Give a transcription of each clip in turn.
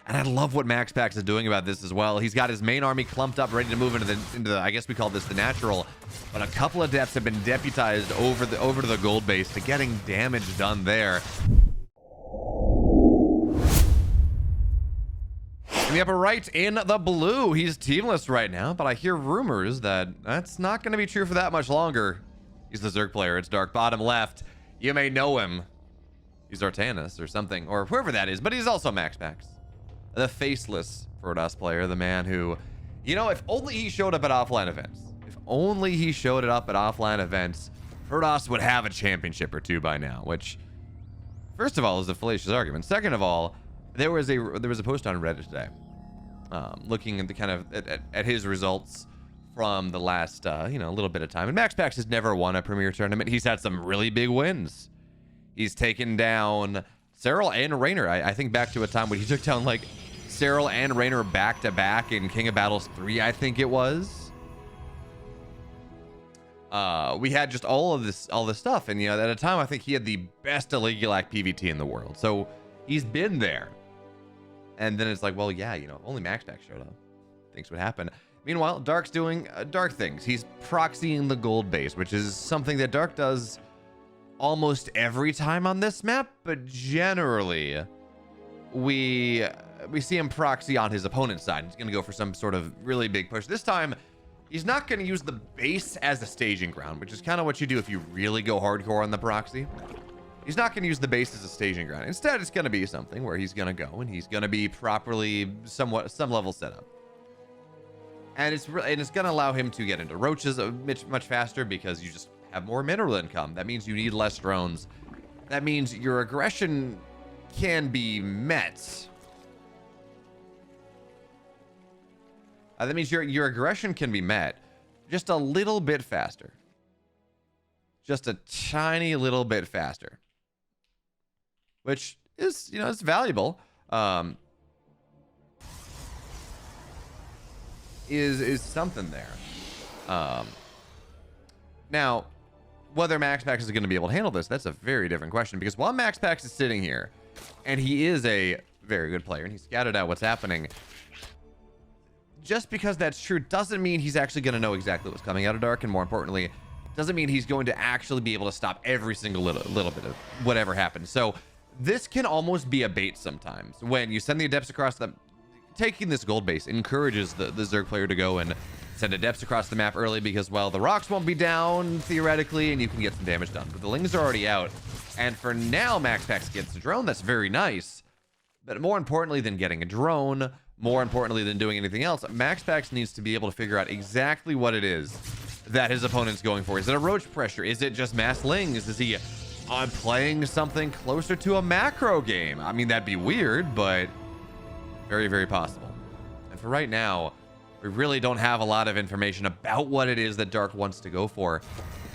And I love what MaxPax is doing about this as well. He's got his main army clumped up, ready to move into the I guess we call this the natural. But a couple of depths have been deputized over to the gold base to getting damage done there. In the upper right, in the blue, he's teamless right now, but I hear rumors that that's not going to be true for that much longer. He's the Zerg player. It's dark bottom left. You may know him. He's Artanis or something, or whoever that is, but he's also MaxPax. The faceless Protoss player, the man who, you know, if only he showed up at offline events. If only he showed it up at offline events, Protoss would have a championship or two by now, which, first of all, is a fallacious argument. Second of all, there was a post on Reddit today, looking at the kind of at his results from the last little bit of time. And MaxPax has never won a premier tournament. He's had some really big wins. He's taken down Cyril and Raynor. I think back to a time when he took down like Cyril and Raynor back to back in King of Battles 3, I think it was. We had just all this stuff, and at a time I think he had the best Illegal-Act PvT in the world. So he's been there. And then it's like, well, yeah, only MaxPax showed up. Things would happen. Meanwhile, Dark's doing Dark things. He's proxying the gold base, which is something that Dark does almost every time on this map, but generally we see him proxy on his opponent's side. He's going to go for some sort of really big push. This time, he's not going to use the base as a staging ground, which is kind of what you do if you really go hardcore on the proxy. He's not going to use the base as a staging ground. Instead, it's going to be something where he's going to go and he's going to be properly some level set up. And it's going to allow him to get into roaches much faster because you just have more mineral income. That means you need less drones. That means your aggression can be met. That means your aggression can be met just a little bit faster. Just a tiny little bit faster. Which is, it's valuable. Is something there. Now, whether MaxPax is going to be able to handle this, that's a very different question. Because while MaxPax is sitting here, and he is a very good player, and he's scouted out what's happening, just because that's true doesn't mean he's actually going to know exactly what's coming out of Dark, and more importantly, doesn't mean he's going to actually be able to stop every single little bit of whatever happens. So this can almost be a bait sometimes. When you send the adepts across the... Taking this gold base encourages the Zerg player to go and send adepts across the map early because, well, the rocks won't be down, theoretically, and you can get some damage done. But the lings are already out. And for now, MaxPax gets a drone. That's very nice. But more importantly than getting a drone, more importantly than doing anything else, MaxPax needs to be able to figure out exactly what it is that his opponent's going for. Is it a roach pressure? Is it just mass lings? Is he playing something closer to a macro game? I mean, that'd be weird, but very, very possible. And for right now, we really don't have a lot of information about what it is that Dark wants to go for.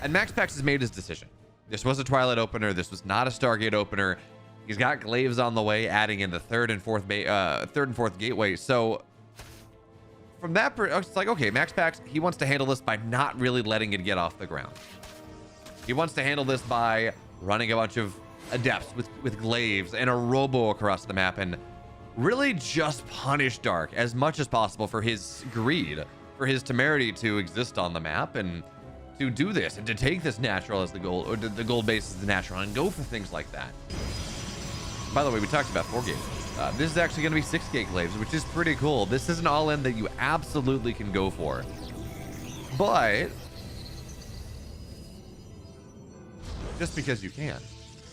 And MaxPax has made his decision. This was a Twilight opener. This was not a Stargate opener. He's got Glaives on the way, adding in the third and fourth gateway. So from that, it's like, okay, MaxPax, he wants to handle this by not really letting it get off the ground. He wants to handle this by running a bunch of adepts with Glaives and a robo across the map and really just punish Dark as much as possible for his greed, for his temerity to exist on the map and to do this and to take this natural as the goal, or the gold base as the natural, and go for things like that. By the way, we talked about 4 gates. This is actually going to be 6 gate Glaives, which is pretty cool. This is an all-in that you absolutely can go for. But just because you can.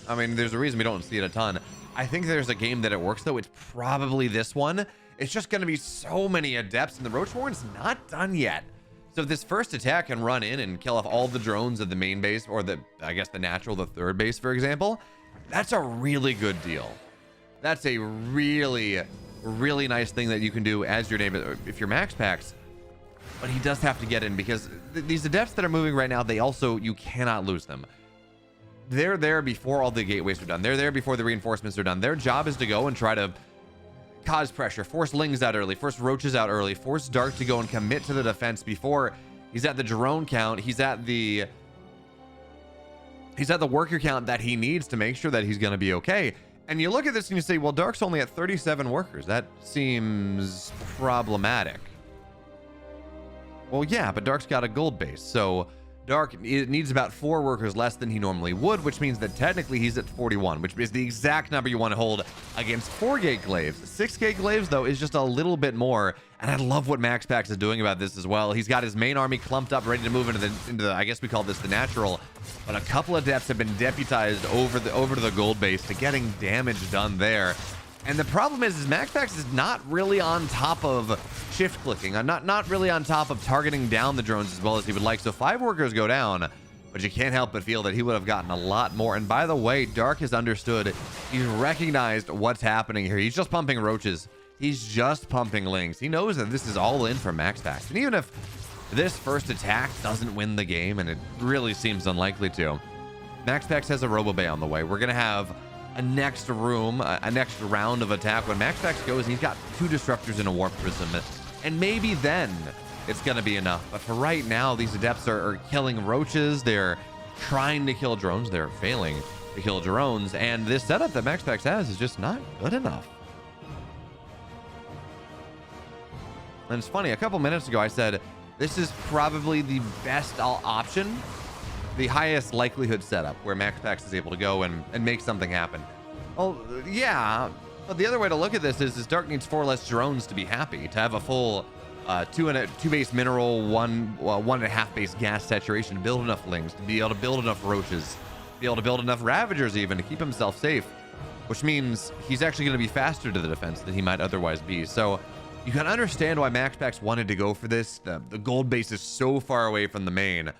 I mean, there's a reason we don't see it a ton. I think there's a game that it works, though. It's probably this one. It's just going to be so many adepts, and the Roach Warren's not done yet. So if this first attack can run in and kill off all the drones of the main base, or I guess the natural, the third base, for example, that's a really good deal. That's a really, really nice thing that you can do as your name if you're MaxPax. But he does have to get in, because these adepts that are moving right now, you cannot lose them. They're there before all the gateways are done. They're there before the reinforcements are done. Their job is to go and try to cause pressure, force lings out early, force roaches out early, force Dark to go and commit to the defense before he's at the drone count. He's at the worker count that he needs to make sure that he's going to be okay. And you look at this and you say, well, Dark's only at 37 workers. That seems problematic. Well, yeah, but Dark's got a gold base. So Dark needs about 4 workers less than he normally would, which means that technically he's at 41, which is the exact number you want to hold against 4 gate glaives. 6 gate glaives, though, is just a little bit more. And I love what MaxPax is doing about this as well. He's got his main army clumped up, ready to move into the I guess we call this the natural. But a couple of depths have been deputized over to the gold base to getting damage done there. And the problem is MaxPax is not really on top of shift clicking. Not really on top of targeting down the drones as well as he would like. So 5 workers go down, but you can't help but feel that he would have gotten a lot more. And by the way, Dark has understood. He's recognized what's happening here. He's just pumping roaches. He's just pumping lings. He knows that this is all in for MaxPax. And even if this first attack doesn't win the game, and it really seems unlikely to, MaxPax has a RoboBay on the way. We're going to have a next room, a next round of attack. When MaxPax goes, he's got 2 disruptors and a warp prism. And maybe then it's going to be enough. But for right now, these adepts are killing roaches. They're trying to kill drones. They're failing to kill drones. And this setup that MaxPax has is just not good enough. And it's funny, a couple minutes ago I said this is probably the best option, the highest likelihood setup where MaxPax is able to go and make something happen. Well, yeah, but the other way to look at this is Dark needs 4 less drones to be happy, to have a full 2 base mineral, 1.5 base gas saturation, to build enough lings, to be able to build enough roaches, be able to build enough ravagers even to keep himself safe, which means he's actually going to be faster to the defense than he might otherwise be. So you can understand why MaxPax wanted to go for this. The gold base is so far away from the main.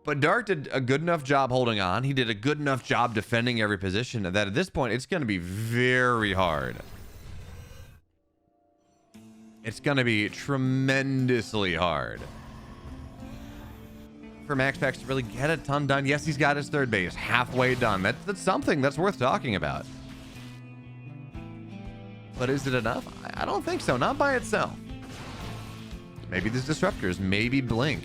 But Dark did a good enough job holding on. He did a good enough job defending every position that at this point, it's going to be very hard. It's going to be tremendously hard for MaxPax to really get a ton done. Yes, he's got his 3rd base halfway done. That's something that's worth talking about. But is it enough? I don't think so. Not by itself. Maybe these disruptors, maybe Blink.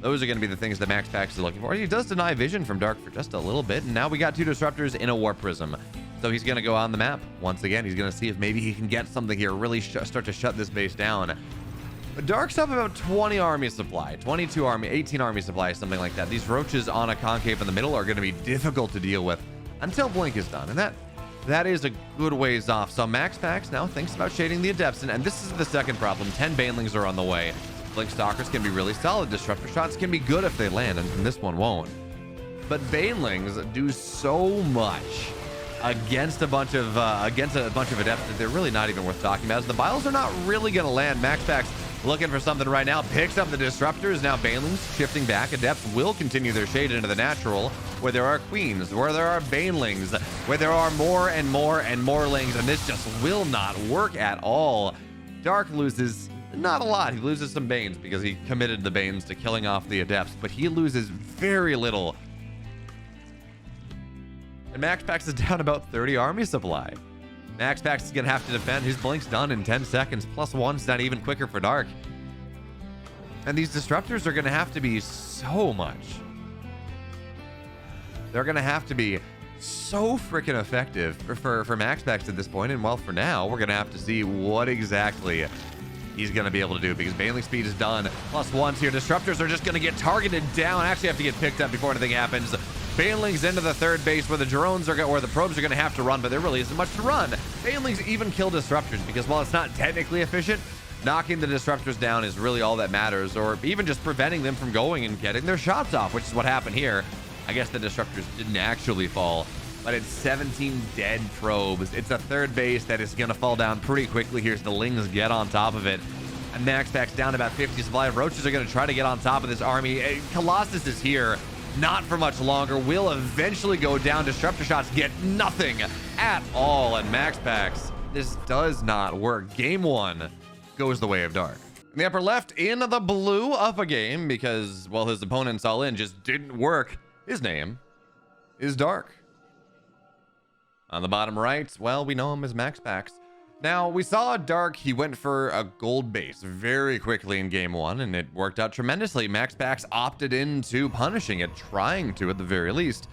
Those are going to be the things that MaxPax is looking for. He does deny vision from Dark for just a little bit, and now we got 2 disruptors in a warp prism. So he's going to go on the map once again. He's going to see if maybe he can get something here, really start to shut this base down. But Dark's up about 20 army supply, 22 army, 18 army supply, something like that. These roaches on a concave in the middle are going to be difficult to deal with until Blink is done, and that is a good ways off. So MaxPax now thinks about shading the adepts, and this is the second problem. 10 banelings are on the way. Blink stalkers can be really solid. Disruptor shots can be good if they land, and this one won't. But banelings do so much against a bunch of adepts that they're really not even worth talking about. As the biles are not really going to land. MaxPax looking for something right now, picks up the disruptors. Now banelings shifting back. Adepts will continue their shade into the natural, where there are queens, where there are banelings, where there are more and more and more lings, and this just will not work at all. Dark loses not a lot. He loses some banes because he committed the banes to killing off the adepts, but he loses very little. And MaxPax is down about 30 army supply. MaxPax is going to have to defend. His blink's done in 10 seconds. +1's not even quicker for Dark. And these disruptors are going to have to be so much. They're going to have to be so freaking effective for MaxPax at this point. And well, for now, we're going to have to see what exactly he's going to be able to do, because baneling speed is done. +1s here. Disruptors are just going to get targeted down. Actually have to get picked up before anything happens. Banelings into the 3rd base where the drones are or the probes are going to have to run, but there really isn't much to run. Banelings even kill disruptors, because while it's not technically efficient, knocking the disruptors down is really all that matters, or even just preventing them from going and getting their shots off, which is what happened here. I guess the disruptors didn't actually fall, but it's 17 dead probes. It's a 3rd base that is going to fall down pretty quickly here as the lings get on top of it. And MaxPax down about 50 supply. Roaches are going to try to get on top of this army. Colossus is here. Not for much longer. Will eventually go down. Disruptor shots get nothing at all. And MaxPax, this does not work. Game 1 goes the way of Dark. In the upper left, in the blue, up a game because, well, his opponents all in just didn't work. His name is Dark. On the bottom right, well, we know him as MaxPax. Now, we saw Dark, he went for a gold base very quickly in game 1, and it worked out tremendously. MaxPax opted into punishing it, trying to at the very least.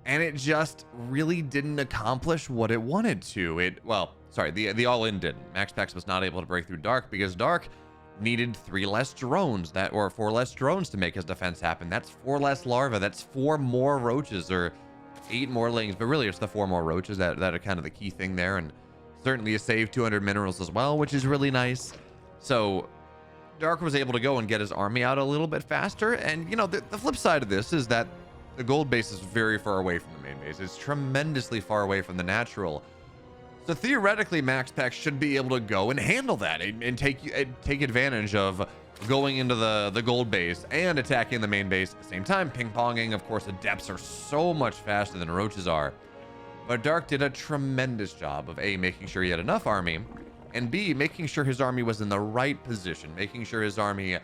and it just really didn't accomplish what it wanted to. Well, sorry, the all-in didn't. MaxPax was not able to break through Dark because Dark needed 3 less drones, or 4 less drones to make his defense happen. That's 4 less larvae. That's 4 more roaches, or 8 more lings, but really it's the 4 more roaches that are kind of the key thing there, and certainly a save 200 minerals as well, which is really nice. So Dark was able to go and get his army out a little bit faster, and you know, the flip side of this is that the gold base is very far away from the main base. It's tremendously far away from the natural. So theoretically, MaxPax should be able to go and handle that and take advantage of going into the gold base and attacking the main base at the same time, ping-ponging. Of course, the depths are so much faster than roaches are. But Dark did a tremendous job of A, making sure he had enough army, and B, making sure his army was in the right position, making sure his army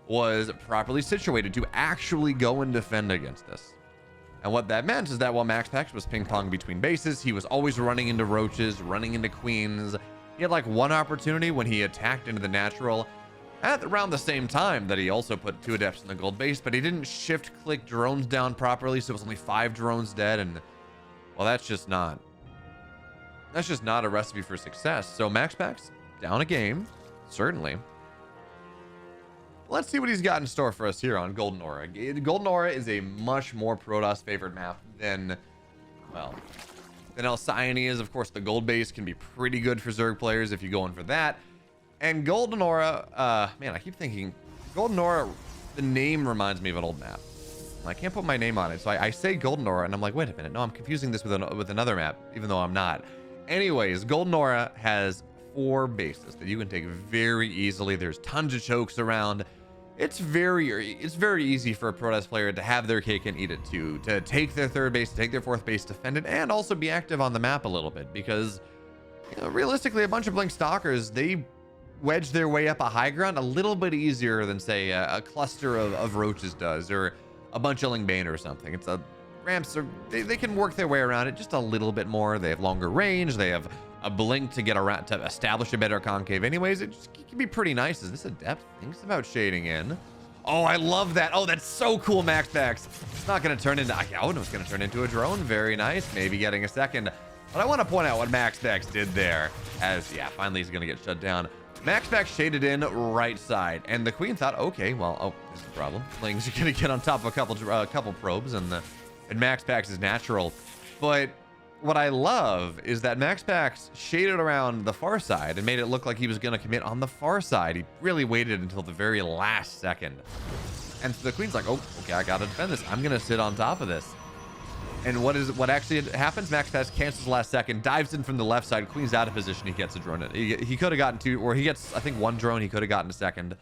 was properly situated to actually go and defend against this. And what that meant is that while MaxPax was ping-pong between bases, he was always running into roaches, running into queens. He had like one opportunity when he attacked into the natural at around the same time that he also put 2 adepts in the gold base, but he didn't shift-click drones down properly, so it was only 5 drones dead, and well, that's just not a recipe for success. So MaxPax down a game, certainly. Let's see what he's got in store for us here on Golden Aura. Golden Aura is a much more Protoss favored map than, well, than Alcyone is. Of course, the gold base can be pretty good for Zerg players if you go in for that. And Golden Aura, man, I keep thinking Golden Aura, the name reminds me of an old map. I can't put my name on it, so I say Golden Aura, and I'm like, wait a minute, no, I'm confusing this with another map, even though I'm not. Anyways, Golden Aura has 4 bases that you can take very easily. There's tons of chokes around. It's very easy for a Protoss player to have their cake and eat it too, to take their 3rd base, to take their 4th base, defend it, and also be active on the map a little bit, because you know, realistically, a bunch of Blink Stalkers, they wedge their way up a high ground a little bit easier than, say, a cluster of roaches does, or a bunch of Lingbane or something. It's a ramps are they can work their way around it just a little bit more. They have longer range. They have a blink to get around to establish a better concave. Anyways, it can be pretty nice. Is this a depth? Thinks about shading in. Oh, I love that. Oh, that's so cool, MaxPax. It's not going to turn into. Oh, no, it's going to turn into a drone. Very nice. Maybe getting a second. But I want to point out what MaxPax did there. As yeah, finally he's going to get shut down. MaxPax shaded in right side, and the queen thought, okay, well, oh, this is a problem. Lings are going to get on top of a couple probes, and MaxPax is natural. But what I love is that MaxPax shaded around the far side and made it look like he was going to commit on the far side. He really waited until the very last second. And so the queen's like, oh, okay, I got to defend this. I'm going to sit on top of this. And what actually happens? MaxPax cancels the last second, dives in from the left side. Queen's out of position. He gets a drone. He could have gotten 2, or he gets, I think, 1 drone. He could have gotten a second.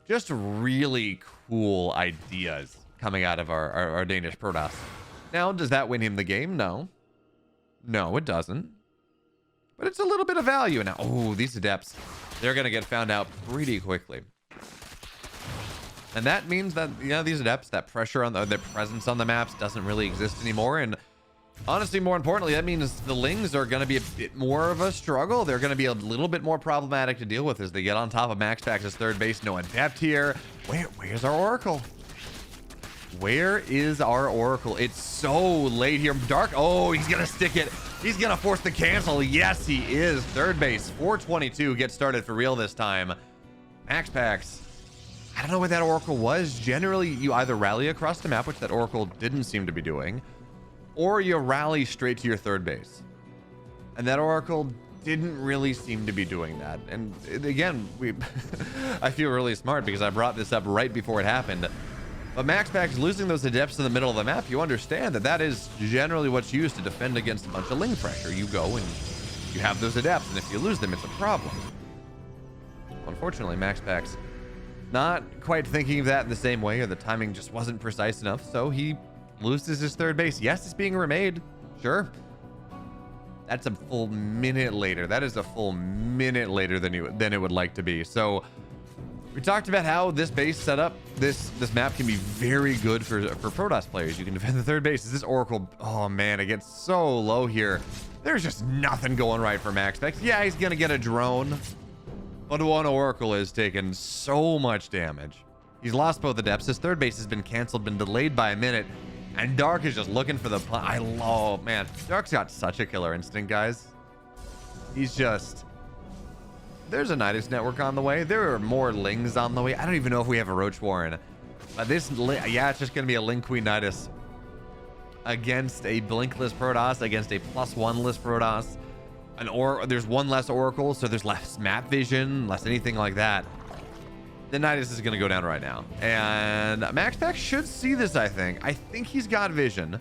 Just really cool ideas coming out of our Danish Protoss. Now, does that win him the game? No. No, it doesn't. But it's a little bit of value. Now, oh, these adepts, they're going to get found out pretty quickly. And that means that, you know, these adepts, that pressure on their presence on the maps doesn't really exist anymore. And honestly, more importantly, that means the Lings are going to be a bit more of a struggle. They're going to be a little bit more problematic to deal with as they get on top of MaxPax's 3rd base. No adept here. Where's our Oracle? Where is our Oracle? It's so late here. Dark. Oh, he's going to stick it. He's going to force the cancel. Yes, he is. 3rd base. 422 gets started for real this time. MaxPax. I don't know what that Oracle was. Generally, you either rally across the map, which that Oracle didn't seem to be doing, or you rally straight to your 3rd base. And that Oracle didn't really seem to be doing that. And again, I feel really smart because I brought this up right before it happened. But MaxPax losing those adepts in the middle of the map, you understand that that is generally what's used to defend against a bunch of Ling pressure. You go and you have those adepts, and if you lose them, it's a problem. Unfortunately, MaxPax not quite thinking of that in the same way, or the timing just wasn't precise enough, so he loses his 3rd base. Yes, it's being remade. Sure. That's a full minute later. That is a full minute later than it would like to be. So we talked about how this base setup, this map can be very good for Protoss players. You can defend the 3rd base. Is this Oracle? Oh man, it gets so low here. There's just nothing going right for MaxPax. Yeah, he's gonna get a drone. But one Oracle has taken so much damage. He's lost both adepts. His 3rd base has been canceled, been delayed by a minute. And Dark is just looking for the... I love... Man, Dark's got such a killer instinct, guys. He's just... There's a Nidus network on the way. There are more Lings on the way. I don't even know if we have a Roach Warren. But this... Yeah, it's just going to be a Ling Queen Nidus. Against a Blinkless Protoss. Against a +1-less Protoss. There's one less Oracle, so there's less map vision. Less anything like that. The Nidus is going to go down right now. And MaxPax should see this, I think. I think he's got vision.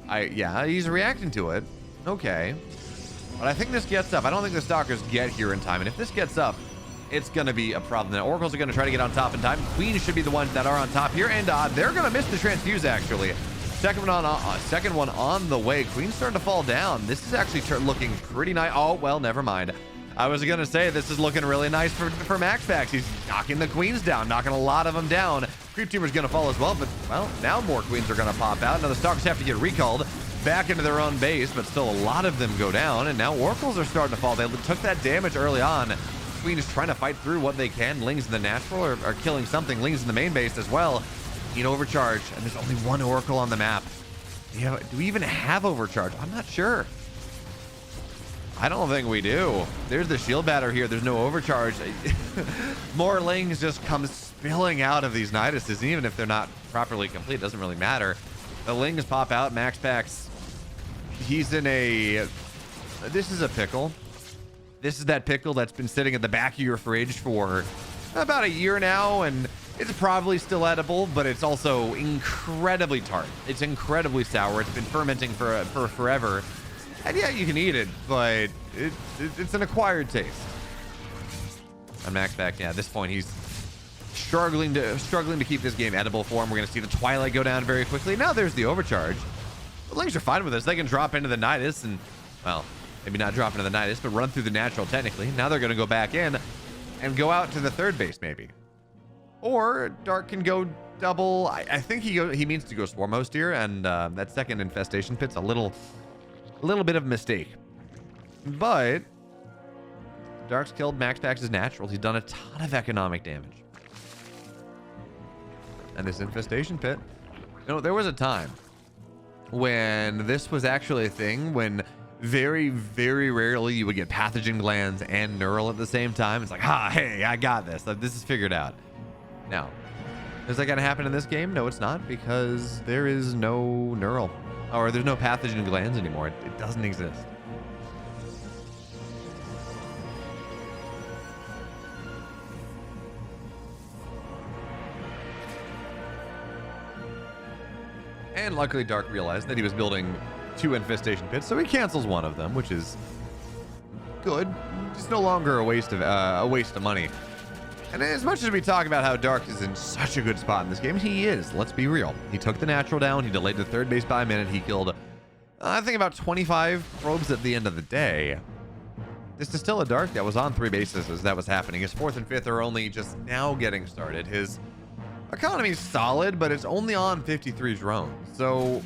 Yeah, he's reacting to it. Okay. But I think this gets up. I don't think the Stalkers get here in time. And if this gets up, it's going to be a problem. The Oracles are going to try to get on top in time. Queens should be the ones that are on top here. And they're going to miss the transfuse, actually. Second one on the way. Queen's starting to fall down. This is actually looking pretty nice. Oh, well, never mind. I was going to say, this is looking really nice for MaxPax. He's knocking the Queens down, knocking a lot of them down. Creep Tumor's going to fall as well, but, well, now more Queens are going to pop out. Now the Stalkers have to get recalled back into their own base, but still a lot of them go down, and now Oracles are starting to fall. They took that damage early on. Queen is trying to fight through what they can. Lings in the natural are killing something. Lings in the main base as well. Need overcharge, and there's only one Oracle on the map. Do we even have overcharge? I'm not sure. I don't think we do. There's the shield batter here. There's no overcharge. More Lings just come spilling out of these Niduses, even if they're not properly complete. It doesn't really matter. The Lings pop out. MaxPax, he's in a... This is a pickle. This is that pickle that's been sitting at the back of your fridge for about a year now, and it's probably still edible, but it's also incredibly tart. It's incredibly sour. It's been fermenting for forever. And yeah, you can eat it, but it's an acquired taste. And MaxPax, yeah, at this point, he's struggling to keep this game edible for him. We're going to see the Twilight go down very quickly. Now there's the overcharge. The Lings are fine with this. They can drop into the Nidus and, well, maybe not drop into the Nidus, but run through the natural technically. Now they're going to go back in and go out to the third base, maybe. Or Dark can go double. I think he means to go Swarm Host here, and that second infestation pit's a little bit of a mistake. But Dark's killed MaxPax's naturals. He's done a ton of economic damage. And this infestation pit, you know, there was a time when this was actually a thing, when very, very rarely you would get pathogen glands and neural at the same time. It's like, hey, I got this. This is figured out. Now, is that going to happen in this game? No, it's not, because there is no neural. Or there's no pathogen glands anymore. It doesn't exist. And luckily Dark realized that he was building 2 infestation pits, so he cancels one of them, which is good. It's no longer a waste of money. And as much as we talk about how Dark is in such a good spot in this game, he is. Let's be real. He took the natural down. He delayed the third base by a minute. He killed, I think, about 25 probes at the end of the day. This is still a Dark that was on 3 bases as that was happening. His 4th and 5th are only just now getting started. His economy's solid, but it's only on 53 drones. So,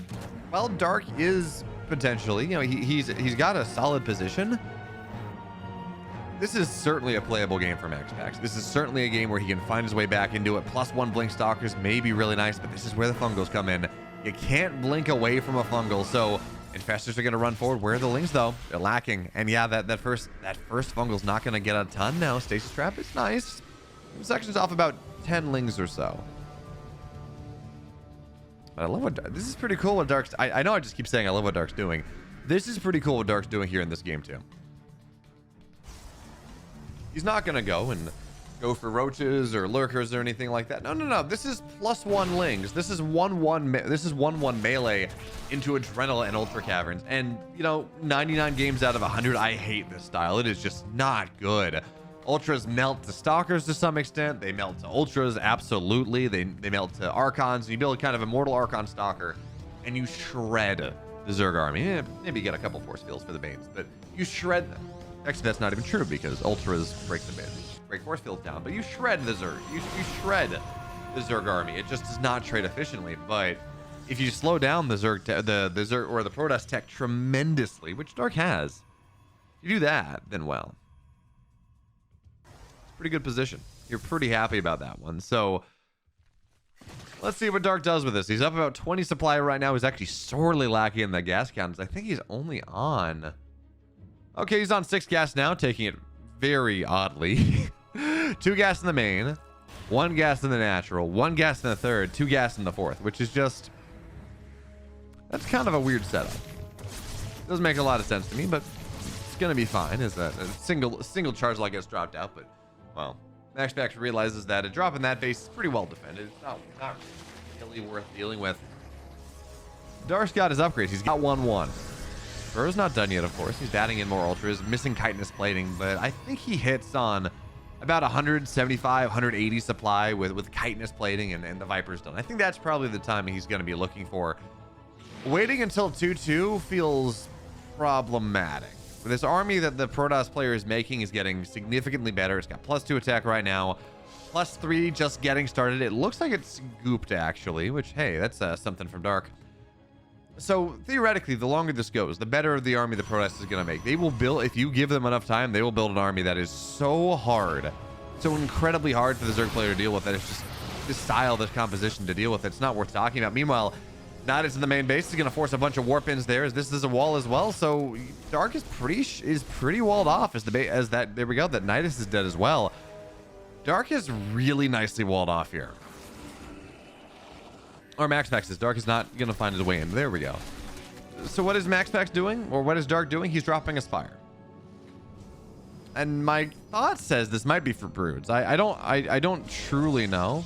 while Dark is potentially, you know, he's got a solid position, this is certainly a playable game for MaxPax. This is certainly a game where he can find his way back into it. +1 Blink Stalkers may be really nice, but this is where the Fungals come in. You can't blink away from a Fungal, so Infestors are going to run forward. Where are the Lings, though? They're lacking. And yeah, that first Fungal's not going to get a ton now. Stasis Trap is nice. Section's off about 10 Lings or so. But I love what... This is pretty cool what Dark's... I know I just keep saying I love what Dark's doing. This is pretty cool what Dark's doing here in this game, too. He's not going to go for roaches or lurkers or anything like that. No. This is +1 Lings. This is 1-1 melee into Adrenal and Ultra Caverns. And, you know, 99 games out of 100, I hate this style. It is just not good. Ultras melt to Stalkers to some extent. They melt to Ultras, absolutely. They melt to Archons. You build kind of Immortal Archon Stalker, and you shred the Zerg army. Maybe you get a couple force fields for the Banes, but you shred them. Actually, that's not even true because Ultras break force fields down, but you shred the Zerg. You shred the Zerg army. It just does not trade efficiently. But if you slow down the Zerg, the Zerg or the Protoss tech tremendously, which Dark has, if you do that, then well, it's a pretty good position. You're pretty happy about that one. So Let's see what Dark does with this. He's up about 20 supply right now. He's actually sorely lacking in the gas counts. I think he's only on... Okay, he's on 6 gas now, taking it very oddly. 2 gas in the main, 1 gas in the natural, 1 gas in the third, 2 gas in the fourth, which is just... That's kind of a weird setup. Doesn't make a lot of sense to me, but it's going to be fine. Is that a single charge like gets dropped out, but, well... MaxPax realizes that a drop in that base is pretty well defended. It's not really worth dealing with. Dark's got his upgrades. He's got 1-1. Burrow's not done yet, of course. He's adding in more ultras, missing chitinous plating, but I think he hits on about 175, 180 supply with chitinous plating and the Viper's done. I think that's probably the time he's going to be looking for. Waiting until 2-2 feels problematic. This army that the Protoss player is making is getting significantly better. It's got +2 attack right now, +3 just getting started. It looks like it's gooped actually, which, hey, that's something from Dark. So theoretically, the longer this goes, the better the army the Protoss is going to make. They will build, if you give them enough time, they will build an army that is so hard, so incredibly hard for the Zerg player to deal with that it's just this style, this composition to deal with. It's not worth talking about. Meanwhile, Nidus in the main base is going to force a bunch of warp ins there, as this is a wall as well. So Dark is pretty walled off as there we go. That Nidus is dead as well. Dark is really nicely walled off here. Or MaxPax is. Dark is not going to find his way in. There we go. So what is MaxPax doing, or what is Dark doing? He's dropping a Spire. And my thought says this might be for broods. I don't truly know.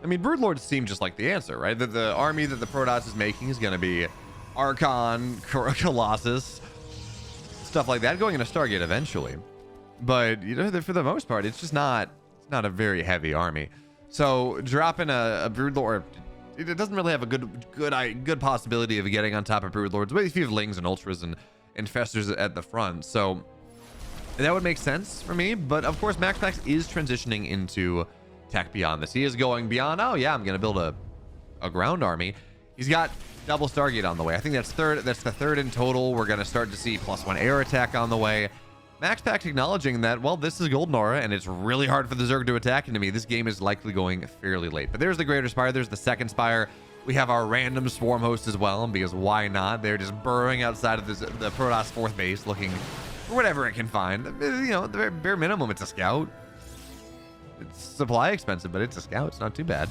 I mean, Broodlords seem just like the answer, right? The army that the Protoss is making is going to be Archon, Colossus, stuff like that, going into Stargate eventually. But, you know, for the most part, it's just not a very heavy army. So dropping a Broodlord, it doesn't really have a good possibility of getting on top of Broodlords, but if you have Lings and Ultras and Infestors at the front. So that would make sense for me. But of course, MaxPax is transitioning into tech beyond this. He is going beyond, oh yeah, I'm going to build a ground army. He's got double Stargate on the way. I think that's the third in total. We're going to start to see +1 air attack on the way. MaxPax acknowledging that, well, this is Golden Aura, and it's really hard for the Zerg to attack into me. This game is likely going fairly late. But there's the Greater Spire. There's the second Spire. We have our random Swarm Host as well, because why not? They're just burrowing outside of the Protoss 4th base, looking for whatever it can find. You know, the bare minimum, it's a scout. It's supply expensive, but it's a scout. It's not too bad.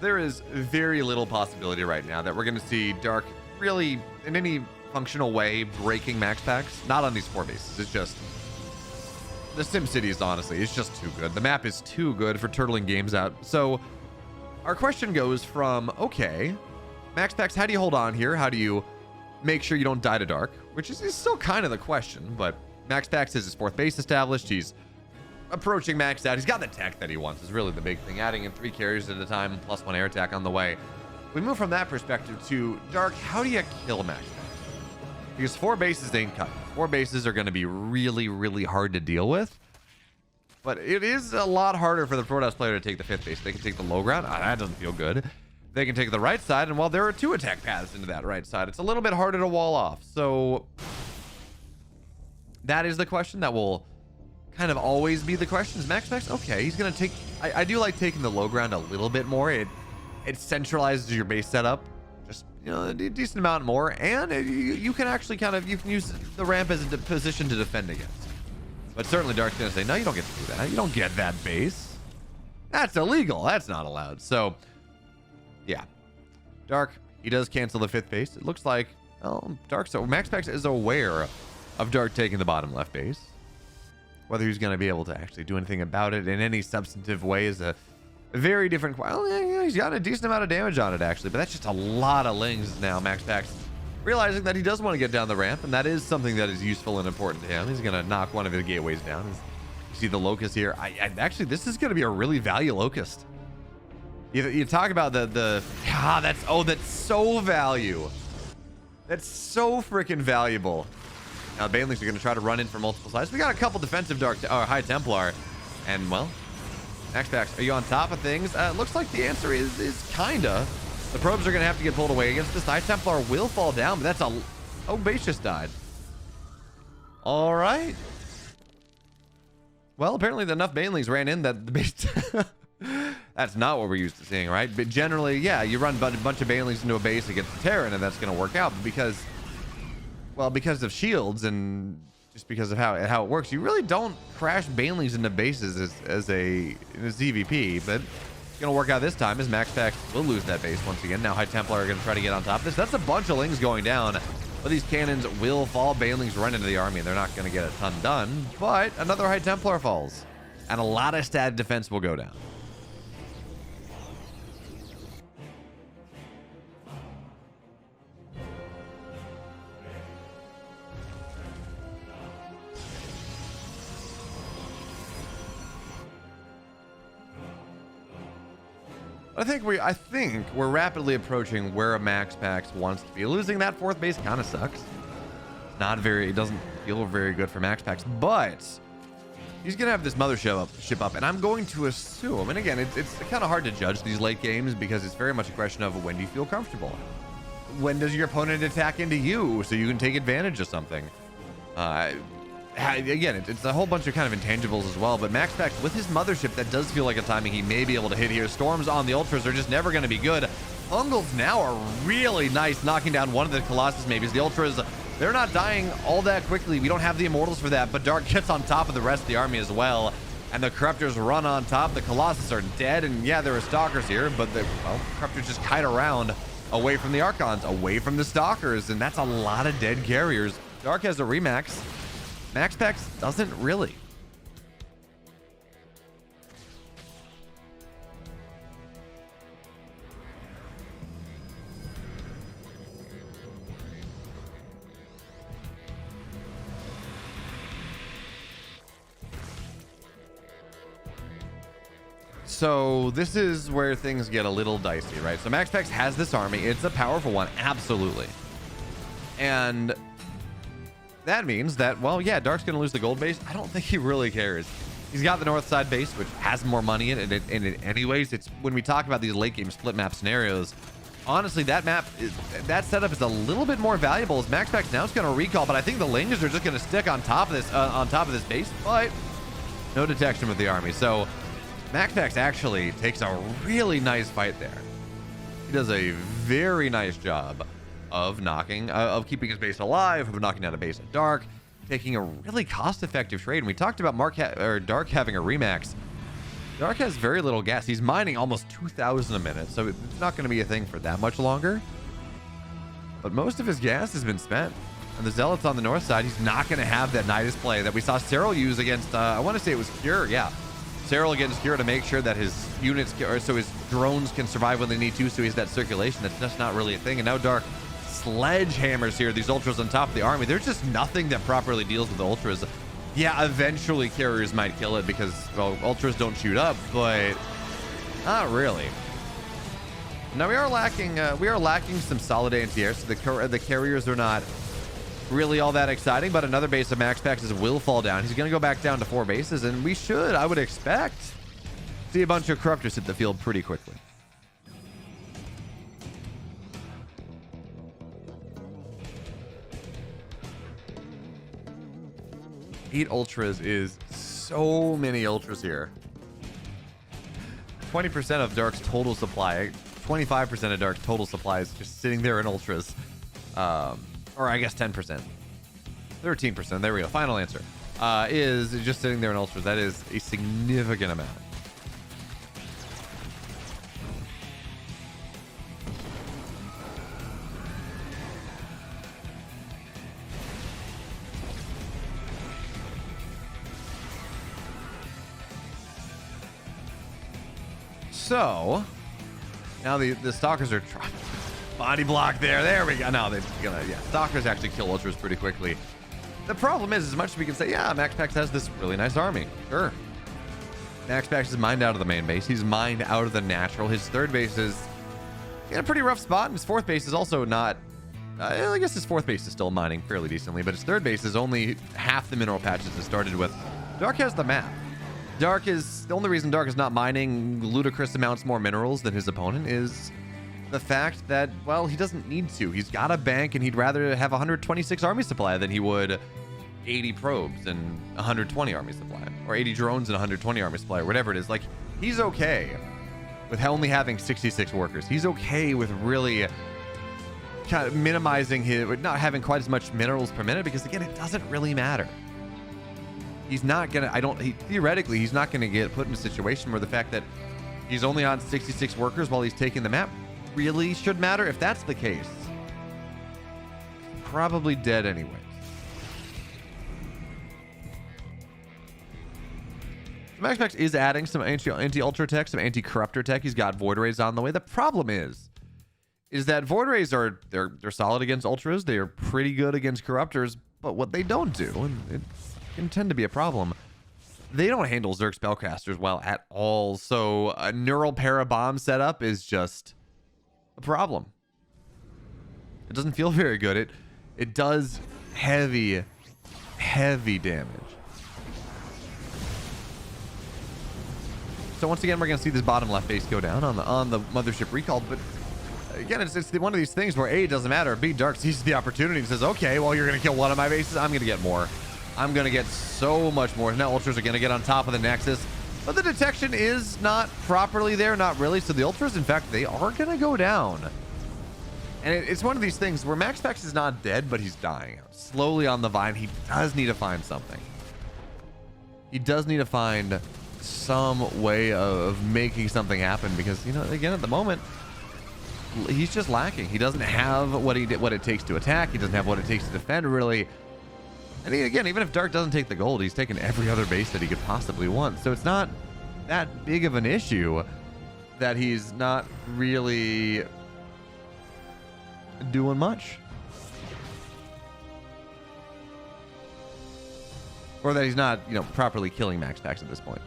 There is very little possibility right now that we're going to see Dark really, in any functional way, breaking MaxPax. Not on these 4 bases. It's just... The SimCities, honestly, is just too good. The map is too good for turtling games out. So, our question goes from, okay, MaxPax, how do you hold on here? How do you make sure you don't die to Dark? Which is still kind of the question, but MaxPax has his 4th base established. He's approaching maxed out. He's got the tech that he wants, is really the big thing. Adding in 3 carriers at a time, +1 air attack on the way. We move from that perspective to Dark. How do you kill MaxPax? Because 4 bases ain't cut. 4 bases are going to be really, really hard to deal with. But it is a lot harder for the Protoss player to take the 5th base. They can take the low ground. That doesn't feel good. They can take the right side, and while there are 2 attack paths into that right side, it's a little bit harder to wall off. So that is the question that will kind of always be the question. Is MaxPax okay? He's going to take... I do like taking the low ground a little bit more. It centralizes your base setup just, you know, a decent amount more, and you can actually you can use the ramp as a position to defend against. But certainly Dark's going to say, no, you don't get to do that. You don't get that base. That's illegal. That's not allowed. So... yeah, Dark, he does cancel the 5th base. It looks like, well, MaxPax is aware of Dark taking the bottom left base. Whether he's going to be able to actually do anything about it in any substantive way is a very different... well, yeah, he's got a decent amount of damage on it, actually, but that's just a lot of Lings now. MaxPax realizing that he does want to get down the ramp, and that is something that is useful and important to him. He's going to knock one of his gateways down. You see the Locust here. Actually, this is going to be a really value Locust. You talk about that's so value. That's so freaking valuable. Now Banelings are going to try to run in from multiple sides. We got a couple defensive High Templar, and well, MaxPax, are you on top of things? Looks like the answer is kinda. The probes are gonna have to get pulled away against this. High Templar will fall down, but that's a... Oh, base just died. All right. Well, apparently enough banelings ran in that the base... That's not what we're used to seeing, right? But generally, yeah, you run a bunch of banelings into a base against the Terran, and that's gonna work out. But because... Well, because of shields and just because of how it works, you really don't crash banelings into bases as a ZVP, but it's gonna work out this time as MaxPax will lose that base once again. Now High Templar are gonna try to get on top of this. That's a bunch of lings going down, but these cannons will fall. Banelings run into the army, and they're not gonna get a ton done, but another High Templar falls, and a lot of stat defense will go down. I think we're rapidly approaching where a MaxPax wants to be. Losing that fourth base kind of sucks. It doesn't feel very good for MaxPax, but he's gonna have this mothership up, and I'm going to assume, and again, it's kind of hard to judge these late games because it's very much a question of when do you feel comfortable? When does your opponent attack into you so you can take advantage of something? Again, it's a whole bunch of kind of intangibles as well, but MaxPax with his mothership, that does feel like a timing he may be able to hit here. Storms on the Ultras are just never going to be good. Fungals now are really nice, knocking down one of the Colossus maybe. The Ultras, they're not dying all that quickly. We don't have the Immortals for that, but Dark gets on top of the rest of the army as well, and the Corruptors run on top. The Colossus are dead, and yeah, there are Stalkers here, but the Corruptors just kite around away from the Archons, away from the Stalkers, and that's a lot of dead carriers. Dark has a remax. MaxPax doesn't really. So this is where things get a little dicey, right? So MaxPax has this army. It's a powerful one, absolutely. And that means that, well, yeah, Dark's going to lose the gold base. I don't think he really cares. He's got the north side base, which has more money in it. And anyways, it's when we talk about these late game split map scenarios, honestly, that setup is a little bit more valuable as MaxPax now is going to recall. But I think the Lings are just going to stick on top of this base, but no detection with the army. So MaxPax actually takes a really nice fight there. He does a very nice job of keeping his base alive, of knocking down a base at Dark, taking a really cost-effective trade. And we talked about Dark having a remax. Dark has very little gas. He's mining almost 2,000 a minute, so it's not going to be a thing for that much longer. But most of his gas has been spent. And the Zealots on the north side, he's not going to have that Nidus play that we saw Cyril use against, I want to say it was Cure, yeah. Cyril against Cure to make sure that his units, so his drones can survive when they need to, so he has that circulation. That's just not really a thing. And now Dark sledgehammers here, these Ultras on top of the army. There's just nothing that properly deals with the Ultras. Yeah, eventually carriers might kill it because, well, Ultras don't shoot up, but not really. Now we are lacking some solid anti-air, so the carriers are not really all that exciting, but another base of MaxPax's will fall down. He's going to go back down to 4 bases, and I would expect, see a bunch of Corruptors hit the field pretty quickly. 8 Ultras is so many Ultras here. 20% of Dark's total supply, 25% of Dark's total supply is just sitting there in Ultras. Or I guess 10%. 13%, there we go. Final answer. Is just sitting there in Ultras. That is a significant amount. So now the Stalkers are trying body block there. There we go. No, Stalkers actually kill Ultras pretty quickly. The problem is, as much as we can say, yeah, MaxPax has this really nice army. Sure. MaxPax is mined out of the main base. He's mined out of the natural. His third base is in a pretty rough spot, and his fourth base is also not. I guess his fourth base is still mining fairly decently, but his third base is only half the mineral patches it started with. Dark has the map. Dark is the only reason Dark is not mining ludicrous amounts more minerals than his opponent is the fact that, well, he doesn't need to. He's got a bank, and he'd rather have 126 army supply than he would 80 probes and 120 army supply, or 80 drones and 120 army supply, or whatever it is. Like, he's okay with only having 66 workers. He's okay with really kind of minimizing his, not having quite as much minerals per minute, because again, it doesn't really matter. He's not gonna, theoretically, he's not gonna get put in a situation where the fact that he's only on 66 workers while he's taking the map really should matter. If that's the case, probably dead anyways. MaxPax is adding some anti-ultra tech, some anti-corruptor tech. He's got void rays on the way. The problem is that void rays are they're solid against ultras. They are pretty good against corruptors. But what they don't do, and it can tend to be a problem, they don't handle Zerg spellcasters well at all. So a neural para bomb setup is just a problem. It doesn't feel very good. It does heavy damage. So once again, we're going to see this bottom left base go down on the mothership recall. But again, it's one of these things where A, it doesn't matter. B, Dark sees the opportunity and says, okay, well, you're going to kill one of my bases. I'm going to get more. I'm going to get so much more. Now ultras are going to get on top of the Nexus. But the detection is not properly there. Not really. So the ultras, in fact, they are going to go down. And it's one of these things where MaxPax is not dead, but he's dying slowly on the vine. He does need to find something. He does need to find some way of making something happen, because, you know, again, at the moment, he's just lacking. He doesn't have what it takes to attack. He doesn't have what it takes to defend, really. And again, even if Dark doesn't take the gold, he's taken every other base that he could possibly want. So it's not that big of an issue that he's not really doing much, or that he's not, you know, properly killing MaxPax at this point.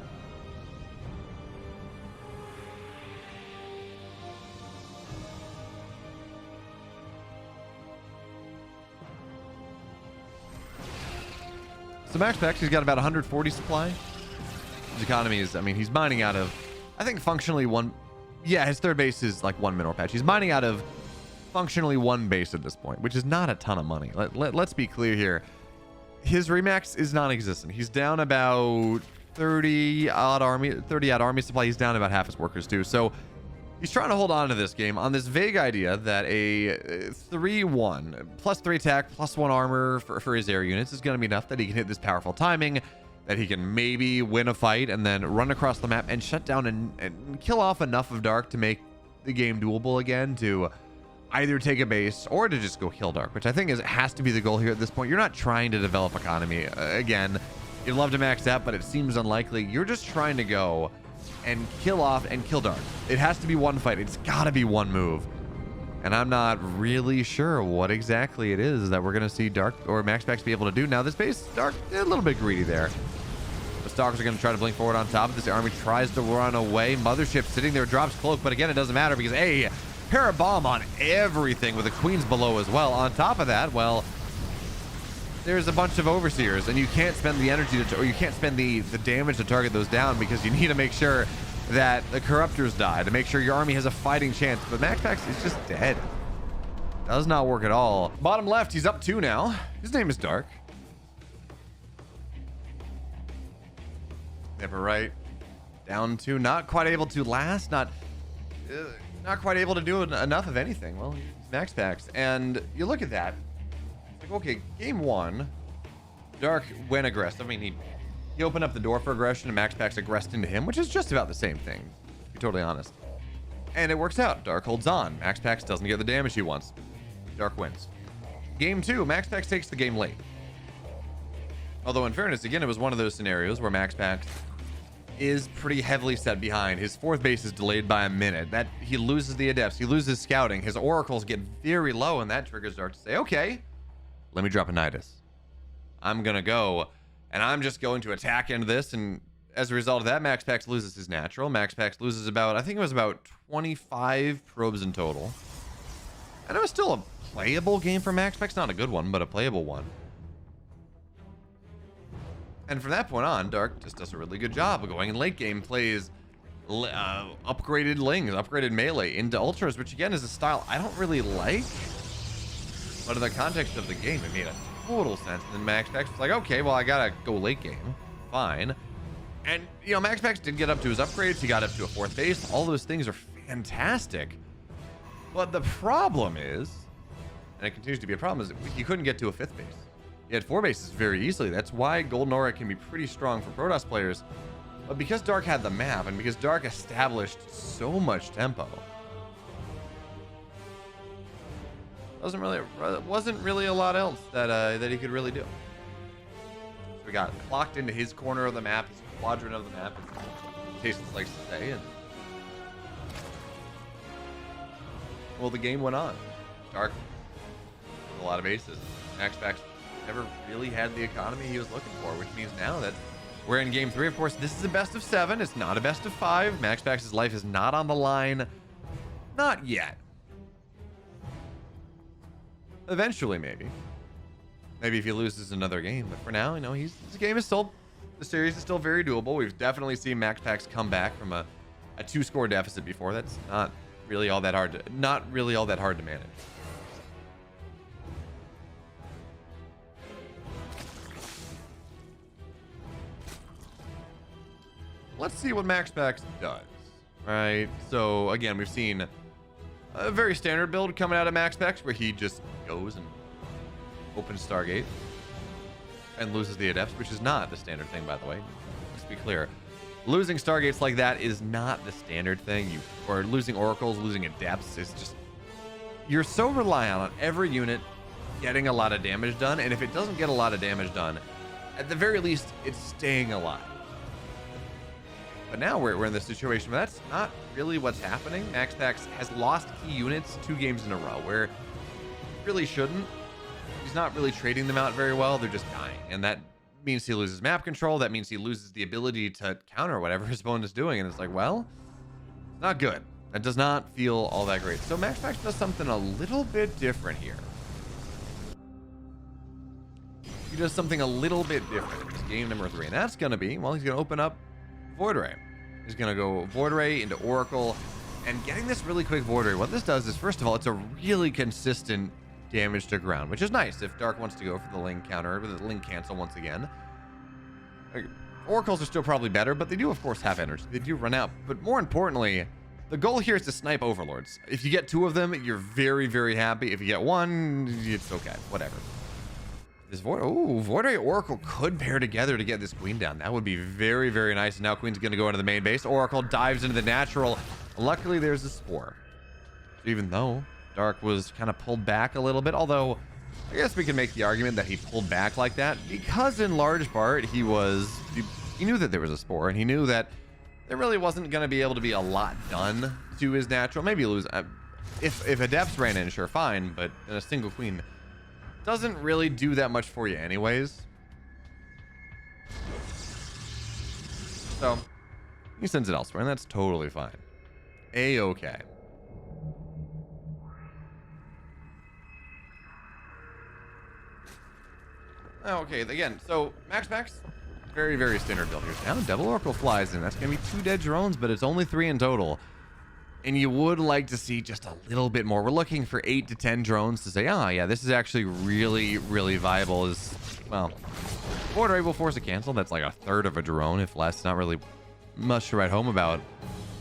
So MaxPax, he's got about 140 supply. His economy is, I mean, he's mining out of, I think functionally one, yeah, his third base is like one mineral patch. He's mining out of functionally one base at this point, which is not a ton of money. Let's be clear here. His remax is non-existent. He's down about 30 odd army supply. He's down about half his workers too. So he's trying to hold on to this game on this vague idea that a 3-1 plus 3 attack plus 1 armor for his air units is going to be enough that he can hit this powerful timing, that he can maybe win a fight and then run across the map and shut down and kill off enough of Dark to make the game doable again, to either take a base or to just go kill Dark, which I think has to be the goal here at this point. You're not trying to develop economy. Again, you'd love to max that, but it seems unlikely. You're just trying to go and kill off and kill Dark. It has to be one fight. It's got to be one move. And I'm not really sure what exactly it is that we're going to see Dark or MaxPax be able to do. Now, this base, Dark, a little bit greedy there. The Stalkers are going to try to blink forward on top of this. The army tries to run away. Mothership sitting there, drops cloak, but again, it doesn't matter because, hey, Parabomb on everything with the Queens below as well. On top of that, well, there's a bunch of Overseers, and you can't spend the energy or you can't spend the damage to target those down, because you need to make sure that the Corruptors die, to make sure your army has a fighting chance. But MaxPax is just dead. Does not work at all. Bottom left, he's up 2 now. His name is Dark. Never right. Down 2, not quite able to last, not quite able to do enough of anything. Well, he's MaxPax, and you look at that. It's like, okay, game 1, Dark went aggressive. I mean, he opened up the door for aggression, and MaxPax aggressed into him, which is just about the same thing, to be totally honest. And it works out. Dark holds on. MaxPax doesn't get the damage he wants. Dark wins. Game 2, MaxPax takes the game late. Although, in fairness, again, it was one of those scenarios where MaxPax is pretty heavily set behind. His 4th base is delayed by a minute. That he loses the adepts, he loses scouting, his oracles get very low, and that triggers Dark to say, okay, let me drop a Nidus. I'm gonna go, and I'm just going to attack into this, and as a result of that, MaxPax loses his natural. MaxPax loses about, I think it was about 25 probes in total. And it was still a playable game for MaxPax. Not a good one, but a playable one. And from that point on, Dark just does a really good job of going in late game, plays upgraded lings, upgraded melee into ultras, which again is a style I don't really like. But in the context of the game, it made a total sense. And then MaxPax was like, okay, well, I gotta go late game. Fine. And, you know, MaxPax did get up to his upgrades. He got up to a 4th base. All those things are fantastic. But the problem is, and it continues to be a problem, is that he couldn't get to a 5th base. He had 4 bases very easily. That's why Golden Aura can be pretty strong for Protoss players. But because Dark had the map, and because Dark established so much tempo, wasn't really a lot else that he could really do. So we got clocked into his corner of the map, his quadrant of the map, as Jason likes to say, and well, the game went on. Dark with a lot of aces. MaxPax never really had the economy he was looking for, which means now that we're in game 3, of course, this is a best of 7. It's not a best of 5. MaxPax's life is not on the line. Not yet. Eventually, maybe. Maybe if he loses another game. But for now, you know, the game is still, the series is still very doable. We've definitely seen MaxPax come back from a 2-score deficit before. That's not really all that hard to manage. Let's see what MaxPax does. Right. So again, we've seen a very standard build coming out of MaxPax where he just goes and opens Stargate and loses the Adepts, which is not the standard thing, by the way. Let's be clear. Losing Stargates like that is not the standard thing. Or losing Oracles, losing Adepts is just, you're so reliant on every unit getting a lot of damage done, and if it doesn't get a lot of damage done, at the very least, it's staying alive. But now we're in this situation where that's not really what's happening. MaxPax has lost key units 2 games in a row where he really shouldn't. He's not really trading them out very well. They're just dying. And that means he loses map control. That means he loses the ability to counter whatever his opponent is doing. And it's like, well, not good. That does not feel all that great. So MaxPax does something a little bit different here. He does something a little bit different. It's game number 3. And that's going to be, well, he's going to open up Void Ray. He's going to go Void Ray into Oracle. And getting this really quick Void Ray, what this does is, first of all, it's a really consistent damage to ground, which is nice if Dark wants to go for the Ling counter, or the Ling cancel once again. Oracles are still probably better, but they do, of course, have energy. They do run out. But more importantly, the goal here is to snipe Overlords. If you get 2 of them, you're very, very happy. If you get 1, it's okay. Whatever. This Void Ray Oracle could pair together to get this Queen down. That would be very, very nice. And now Queen's going to go into the main base. Oracle dives into the natural. Luckily, there's a Spore. So even though Dark was kind of pulled back a little bit, although I guess we can make the argument that he pulled back like that because in large part he knew that there was a Spore, and he knew that there really wasn't going to be able to be a lot done to his natural. Maybe lose. If Adepts ran in, sure, fine, but in a single Queen doesn't really do that much for you anyways. So he sends it elsewhere, and that's totally fine. A-okay. Okay, again, so MaxPax, very, very standard build here. Now Devil Oracle flies in. That's going to be 2 dead drones, but it's only 3 in total. And you would like to see just a little bit more. We're looking for 8 to 10 drones to say, oh, yeah, this is actually really, really viable. Well, Void Ray will force a cancel. That's like 1/3 of a drone, if less. Not really much to write home about.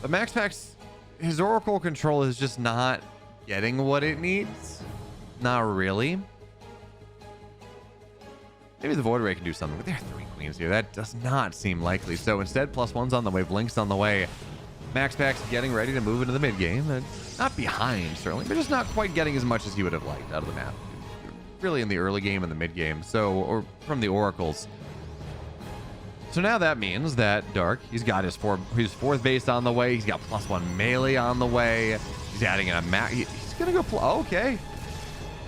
But MaxPax, his Oracle control is just not getting what it needs. Not really. Maybe the Void Ray can do something, but there are 3 Queens here. That does not seem likely. So instead, +1's on the way, Blink's on the way. MaxPax getting ready to move into the mid game. Not behind, certainly, but just not quite getting as much as he would have liked out of the map. Really in the early game and the mid game, or from the Oracles. So now that means that Dark, he's got his 4th base on the way. He's got +1 melee on the way. He's adding in a Mac. He's going to go okay.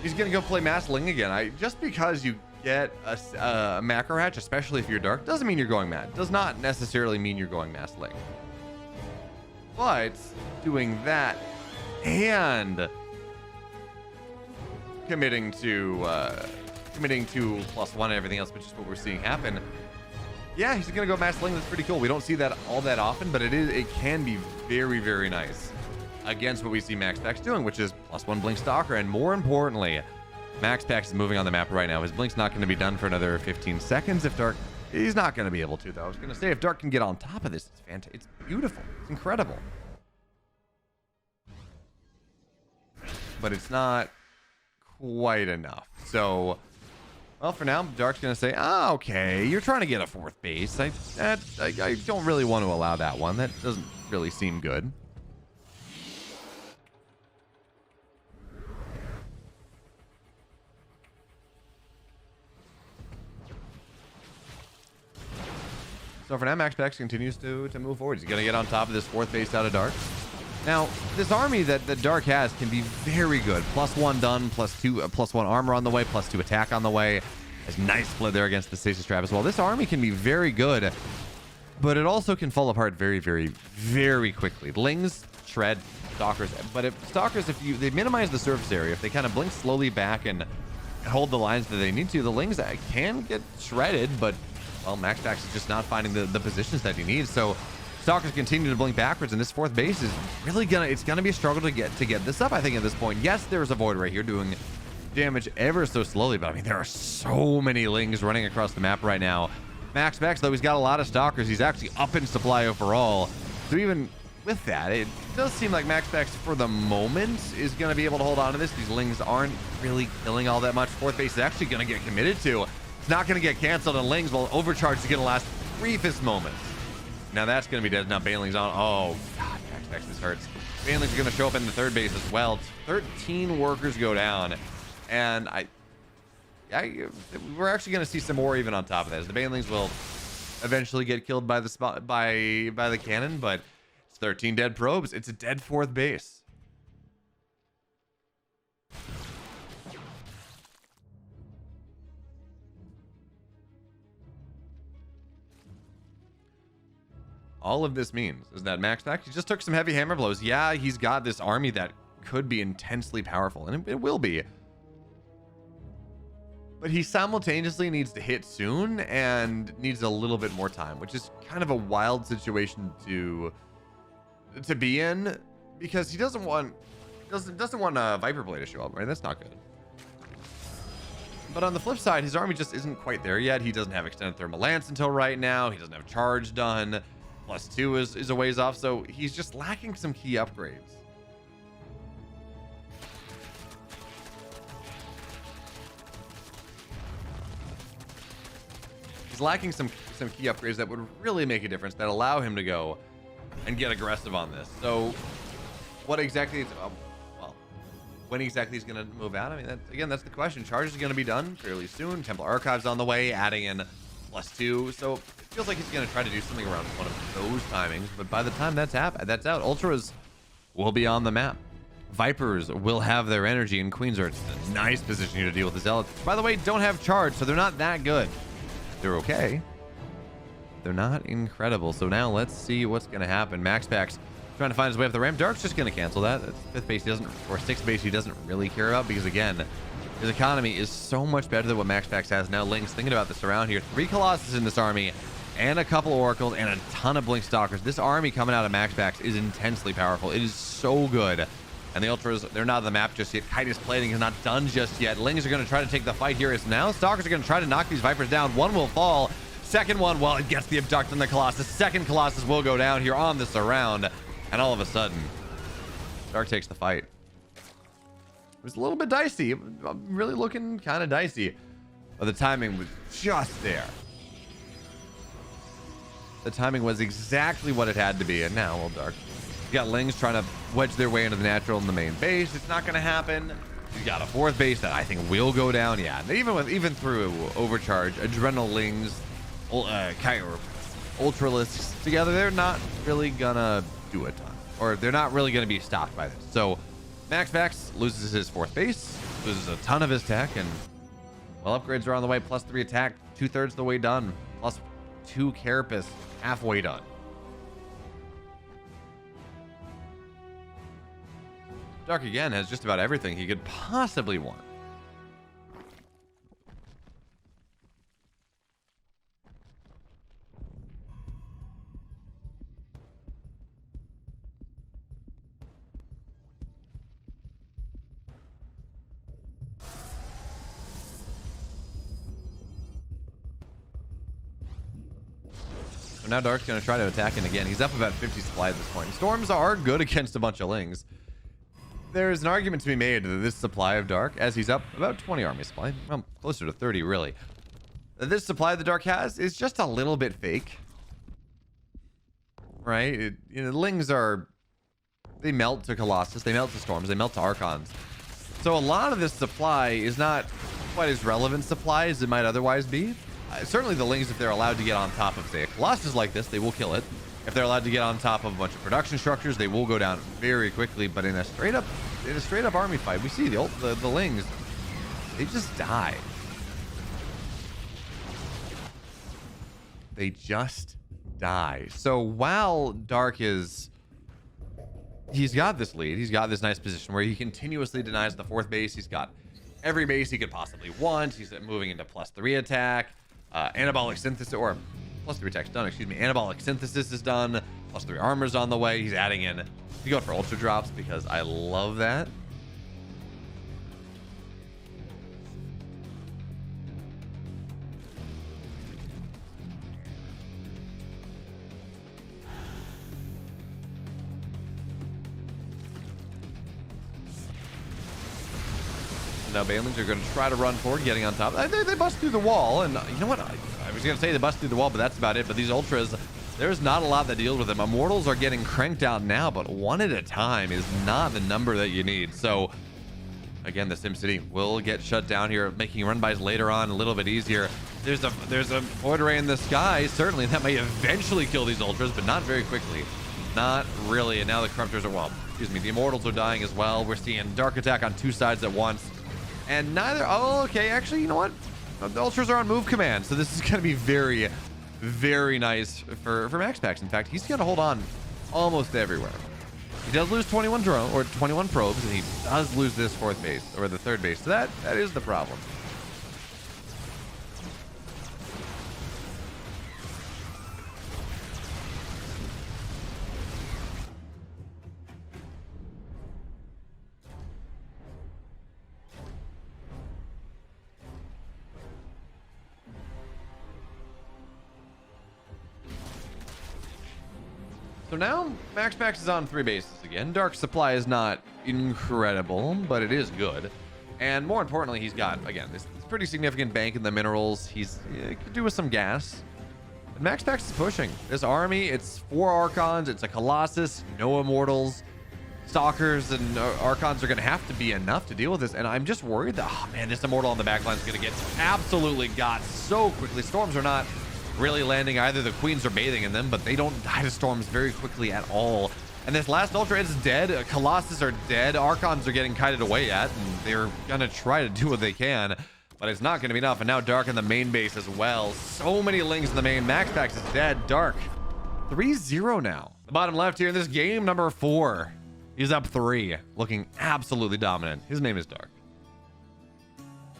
He's going to go play Mass Ling again. Just because you get a macro hatch, especially if you're Dark, doesn't mean you're going mad. Does not necessarily mean you're going Mass Ling. But doing that and committing to +1 and everything else, which is what we're seeing happen, Yeah, he's gonna go Mass Sling. That's pretty cool. We don't see that all that often, but it can be very, very nice against what we see MaxPax doing, which is +1 Blink Stalker, and more importantly, MaxPax is moving on the map right now. His Blink's not going to be done for another 15 seconds. If Dark, he's not going to be able to, though. I was going to say, if Dark can get on top of this, it's fantastic. It's beautiful. It's incredible. But it's not quite enough. So, well, for now, Dark's going to say, okay, you're trying to get a 4th base. I don't really want to allow that one. That doesn't really seem good. So for now, MaxPax continues to move forward. He's going to get on top of this 4th base out of Dark. Now, this army that Dark has can be very good. +1 done, +1 armor on the way, +2 attack on the way. There's nice split there against the Stasis Trap as well. This army can be very good, but it also can fall apart very, very, very quickly. Lings, shred, Stalkers. But if Stalkers, if they minimize the surface area, if they kind of blink slowly back and hold the lines that they need to, the Lings can get shredded, but well, MaxPax is just not finding the positions that he needs. So Stalkers continue to blink backwards, and this 4th base is really gonna be a struggle to get this up, I think, at this point. Yes, there's a Void right here doing damage ever so slowly, but I mean, there are so many Lings running across the map right now. MaxPax, though, he's got a lot of Stalkers. He's actually up in supply overall. So even with that, it does seem like MaxPax, for the moment, is going to be able to hold on to this. These Lings aren't really killing all that much. 4th base is actually going to get committed to. It's not going to get canceled, and Lings, while Overcharge is going to last briefest moments. Now that's going to be dead. Now Baneling's on. Oh, God, MaxPax, this hurts. Baneling's going to show up in the 3rd base as well. 13 workers go down, and we're actually going to see some more even on top of that, as the Banelings will eventually get killed by the cannon, but it's 13 dead probes. It's a dead 4th base. All of this means is that MaxPax, he just took some heavy hammer blows. Yeah, he's got this army that could be intensely powerful, and it will be. But he simultaneously needs to hit soon and needs a little bit more time, which is kind of a wild situation to be in, because he doesn't want a Viper Blade to show up, right? That's not good. But on the flip side, his army just isn't quite there yet. He doesn't have extended thermal lance until right now. He doesn't have charge done. +2 is a ways off, so he's just lacking some key upgrades. He's lacking some key upgrades that would really make a difference, that allow him to go and get aggressive on this. So what exactly is, well, when exactly he's going to move out? I mean, that's the question. Charge is going to be done fairly soon. Templar Archives on the way, adding in +2. So it feels like he's going to try to do something around one of those timings. But by the time that's out, Ultras will be on the map. Vipers will have their energy, and Queens are in a nice position here to deal with the Zealots. By the way, don't have charge, so they're not that good. They're okay. They're not incredible. So now let's see what's going to happen. MaxPax trying to find his way up the ramp. Dark's just going to cancel that. That's 5th base he doesn't, or 6th base he doesn't really care about, because again, his economy is so much better than what MaxPax has now. Lings, thinking about this around here. 3 Colossus in this army, and a couple Oracles, and a ton of Blink Stalkers. This army coming out of MaxPax is intensely powerful. It is so good. And the Ultras, they're not on the map just yet. Chitus plating is not done just yet. Lings are going to try to take the fight here. As now Stalkers are going to try to knock these Vipers down. One will fall. Second one, well, it gets the Abduct on the Colossus. Second Colossus will go down here on this surround. And all of a sudden, Dark takes the fight. It was a little bit dicey. Really looking kind of dicey. But the timing was just there. The timing was exactly what it had to be. And now, well, Dark. You got Lings trying to wedge their way into the natural in the main base. It's not going to happen. You got a 4th base that I think will go down. Yeah, even through Overcharge, Adrenal Lings, Ultralisks together, they're not really gonna do a ton, or they're not really gonna be stopped by this. So MaxPax loses his 4th base, loses a ton of his tech, and well, upgrades are on the way. +3 attack, 2/3 the way done. +2 Carapace, halfway done. Dark again has just about everything he could possibly want. So now Dark's going to try to attack, and again, he's up about 50 supply at this point. Storms are good against a bunch of Lings. There's an argument to be made that this supply of Dark, as he's up about 20 army supply, well, closer to 30 really, that this supply the Dark has is just a little bit fake. Right? You know, Lings are, they melt to Colossus, they melt to Storms, they melt to Archons. So a lot of this supply is not quite as relevant supply as it might otherwise be. Certainly the Lings, if they're allowed to get on top of, say, a Colossus like this, they will kill it. If they're allowed to get on top of a bunch of production structures, they will go down very quickly. But in a straight up army fight, we see the Lings, they just die. They just die. So while Dark is, he's got this lead, he's got this nice position where he continuously denies the 4th base. He's got every base he could possibly want. He's moving into +3 attack, anabolic synthesis, or +3 attack's done, excuse me. Anabolic synthesis is done, +3 armor's on the way. He's adding in, he's going for ultra drops because I love that. Now Banelings are going to try to run forward, getting on top. They bust through the wall, and you know what? I was going to say they bust through the wall, but that's about it. But these Ultras, there's not a lot that deals with them. Immortals are getting cranked out now, but one at a time is not the number that you need. So, again, the SimCity will get shut down here, making run-bys later on a little bit easier. There's a void ray in the sky. Certainly, that may eventually kill these Ultras, but not very quickly. Not really. And now the Corruptors are, well, excuse me, the Immortals are dying as well. We're seeing Dark attack on 2 sides at once. And neither, oh, okay, actually, you know what? The Ultras are on move command, so this is going to be very, very nice for MaxPax. In fact, he's going to hold on almost everywhere. He does lose 21 drone or 21 probes, and he does lose this 4th base, or the 3rd base. So that is the problem. So now MaxPax is on 3 bases again. Dark supply is not incredible, but it is good. And more importantly, he's got, again, this pretty significant bank in the minerals. He could do with some gas. And MaxPax is pushing. This army, it's 4 Archons, it's a Colossus, no Immortals. Stalkers and Archons are going to have to be enough to deal with this. And I'm just worried that, oh man, this Immortal on the back line is going to get absolutely got so quickly. Storms are not really landing either. The Queens are bathing in them, but they don't die to Storms very quickly at all. And this last Ultra is dead. Colossus are dead. Archons are getting kited away at, and they're going to try to do what they can, but it's not going to be enough. And now Dark in the main base as well. So many Lings in the main. MaxPax is dead. Dark 3-0 now. The bottom left here in this game, number 4. He's up 3, looking absolutely dominant. His name is Dark.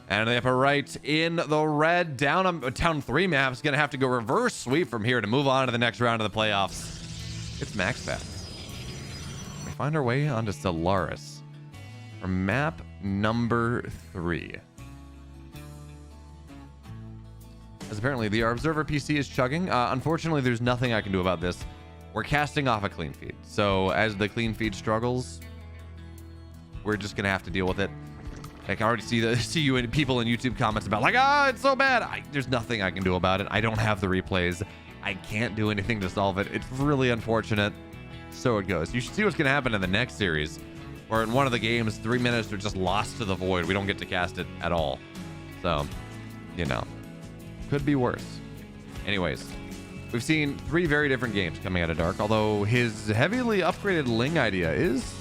And in the upper right, in the red, down 3 maps, gonna have to go reverse sweep from here to move on to the next round of the playoffs. It's MaxPax. We find our way onto Solaris for map number 3. As apparently the Observer PC is chugging. Unfortunately, there's nothing I can do about this. We're casting off a clean feed. So as the clean feed struggles, we're just gonna have to deal with it. I can already see you and people in YouTube comments about like, it's so bad. There's nothing I can do about it. I don't have the replays. I can't do anything to solve it. It's really unfortunate. So it goes. You should see what's going to happen in the next series, where in one of the games, 3 minutes are just lost to the void. We don't get to cast it at all. So, you know, could be worse. Anyways, we've seen 3 very different games coming out of Dark, although his heavily upgraded Ling idea is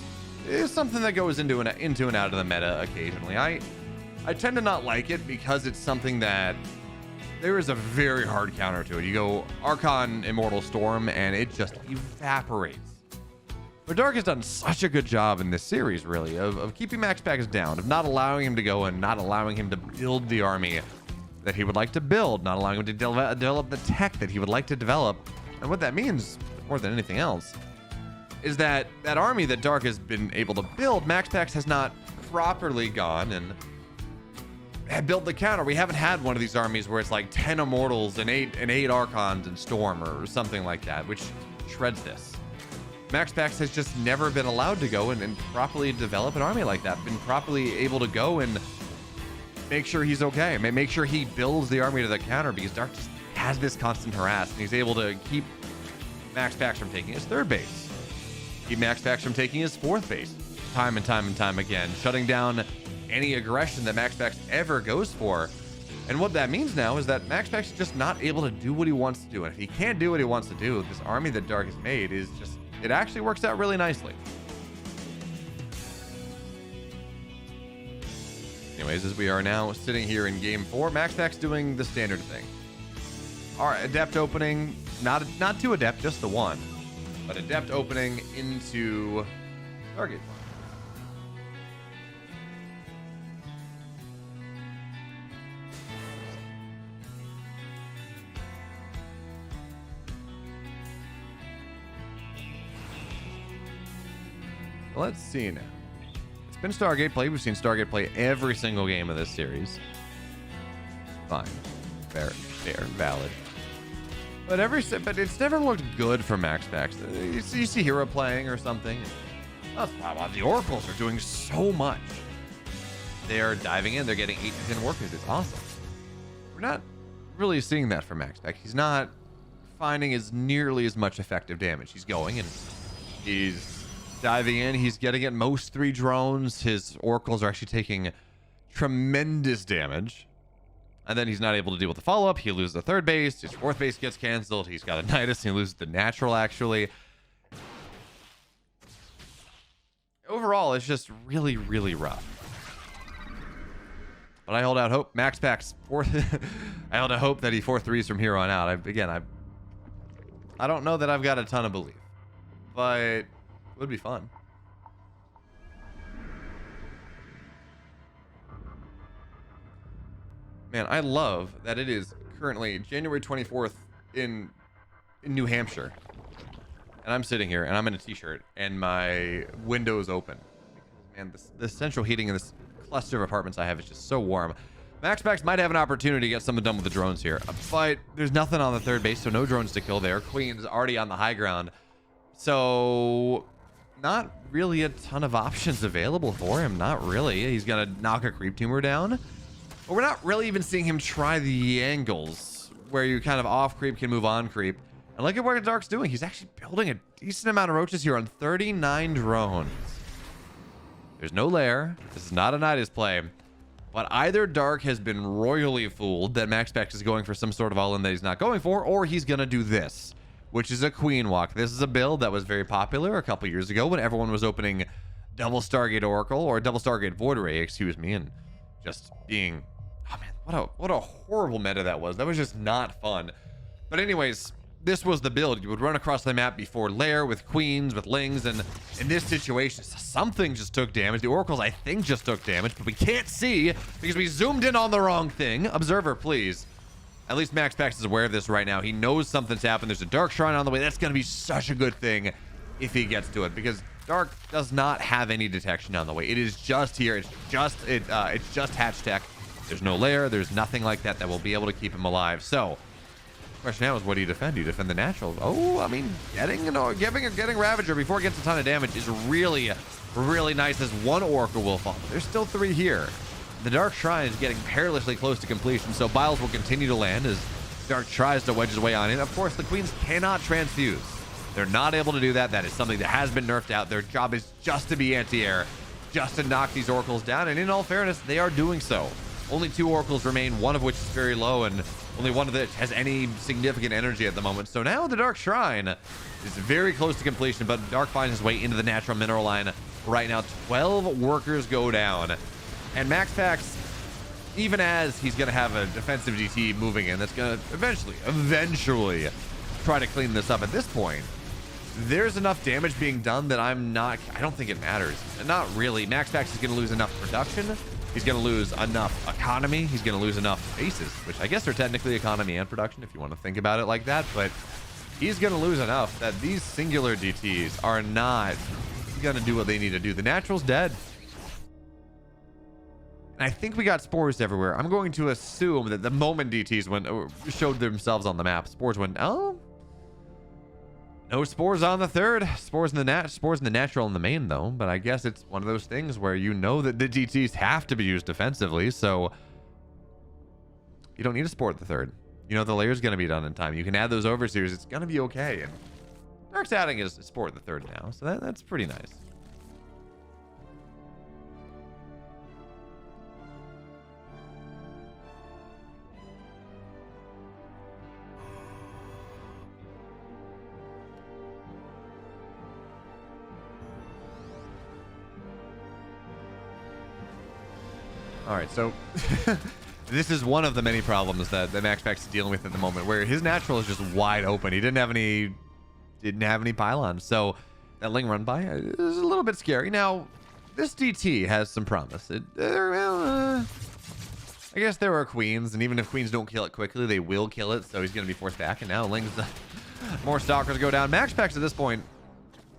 something that goes into and out of the meta occasionally. I tend to not like it because it's something that there is a very hard counter to it. You go Archon Immortal Storm and it just evaporates. But Dark has done such a good job in this series, really, of keeping MaxPax down, of not allowing him to go and not allowing him to build the army that he would like to build, not allowing him to develop the tech that he would like to develop. And what that means, more than anything else, is that army that Dark has been able to build, MaxPax has not properly gone and built the counter. We haven't had one of these armies where it's like 10 Immortals and 8 Archons and Storm or something like that, which shreds this. MaxPax has just never been allowed to go and properly develop an army like that, been properly able to go and make sure he's okay, make sure he builds the army to the counter, because Dark just has this constant harass, and he's able to keep MaxPax from taking his third base, keep MaxPax from taking his fourth base, time and time and time again, shutting down any aggression that MaxPax ever goes for. And what that means now is that MaxPax is just not able to do what he wants to do. And if he can't do what he wants to do, this army that Dark has made is just, it actually works out really nicely. Anyways, as we are now sitting here in game 4, MaxPax doing the standard thing. All right, Adept opening, not 2 Adept, just the 1, but Adept opening into Target. Let's see now. It's been Stargate play. We've seen Stargate play every single game of this series. Fine. Fair, valid. But it's never looked good for MaxPax. You see Hero playing or something. That's why the Oracles are doing so much. They're diving in. They're getting 8 to 10 workers. It's awesome. We're not really seeing that for MaxPax. He's not finding as nearly as much effective damage. He's going and he's diving in. He's getting at most 3 drones. His Oracles are actually taking tremendous damage. And then he's not able to deal with the follow-up. He loses the third base. His fourth base gets canceled. He's got a Nidus. He loses the natural, actually. Overall, it's just really, really rough. But I hold out hope. MaxPax, I hold out hope that he 4-3s from here on out. I don't know that I've got a ton of belief. But it would be fun. Man, I love that it is currently January 24th in New Hampshire. And I'm sitting here and I'm in a t-shirt and my window is open. Man, the central heating in this cluster of apartments I have is just so warm. MaxPax might have an opportunity to get something done with the drones here, but there's nothing on the third base, so no drones to kill there. Queen's already on the high ground. So not really a ton of options available for him. Not really. He's got to knock a creep tumor down. But we're not really even seeing him try the angles where you kind of off creep can move on creep. And look at what Dark's doing. He's actually building a decent amount of roaches here on 39 drones. There's no lair. This is not a Nidus play. But either Dark has been royally fooled that MaxPax is going for some sort of all-in that he's not going for, or he's going to do this, which is a Queen Walk. This is a build that was very popular a couple years ago when everyone was opening double Stargate Oracle, or double Stargate Void Ray, excuse me, and just being... Oh man, what a horrible meta that was. That was just not fun. But anyways, this was the build. You would run across the map before lair with queens, with lings, and in this situation, something just took damage. The Oracles, I think, just took damage, but we can't see because we zoomed in on the wrong thing. Observer, please. At least MaxPax is aware of this right now. He knows something's happened. There's a Dark Shrine on the way. That's going to be such a good thing if he gets to it, because Dark does not have any detection on the way. It is just here. It's just hatch tech. There's no lair. There's nothing like that that will be able to keep him alive. So, the question now is, what do you defend? Do you defend the naturals? Oh, I mean, getting Ravager before it gets a ton of damage is really, really nice, as one Oracle will fall. There's still 3 here. The Dark Shrine is getting perilously close to completion, so Biles will continue to land as Dark tries to wedge his way on in. Of course, the Queens cannot transfuse. They're not able to do that. That is something that has been nerfed out. Their job is just to be anti-air, just to knock these Oracles down, and in all fairness, they are doing so. Only 2 Oracles remain, one of which is very low, and only one of which has any significant energy at the moment. So now the Dark Shrine is very close to completion, but Dark finds his way into the natural mineral line right now. 12 workers go down. And MaxPax, even as he's going to have a defensive DT moving in, that's going to eventually try to clean this up. At this point, there's enough damage being done that I don't think it matters. Not really. MaxPax is going to lose enough production. He's going to lose enough economy. He's going to lose enough bases, which I guess are technically economy and production if you want to think about it like that. But he's going to lose enough that these singular DTs are not going to do what they need to do. The natural's dead. And I think we got spores everywhere. I'm going to assume that the moment DTs showed themselves on the map, spores went, oh, no spores on the third. Spores in the natural in the main though. But I guess it's one of those things where you know that the DTs have to be used defensively, so you don't need a spore at the third. You know the layer's going to be done in time. You can add those overseers. It's going to be okay. And Dark's adding a spore at the third now, so that's pretty nice. All right, so this is one of the many problems that MaxPax is dealing with at the moment, where his natural is just wide open. He didn't have any pylons, so that Ling run by is a little bit scary. Now, this DT has some promise. I guess there are queens, and even if queens don't kill it quickly, they will kill it, so he's going to be forced back, and now Ling's more stalkers go down. MaxPax at this point,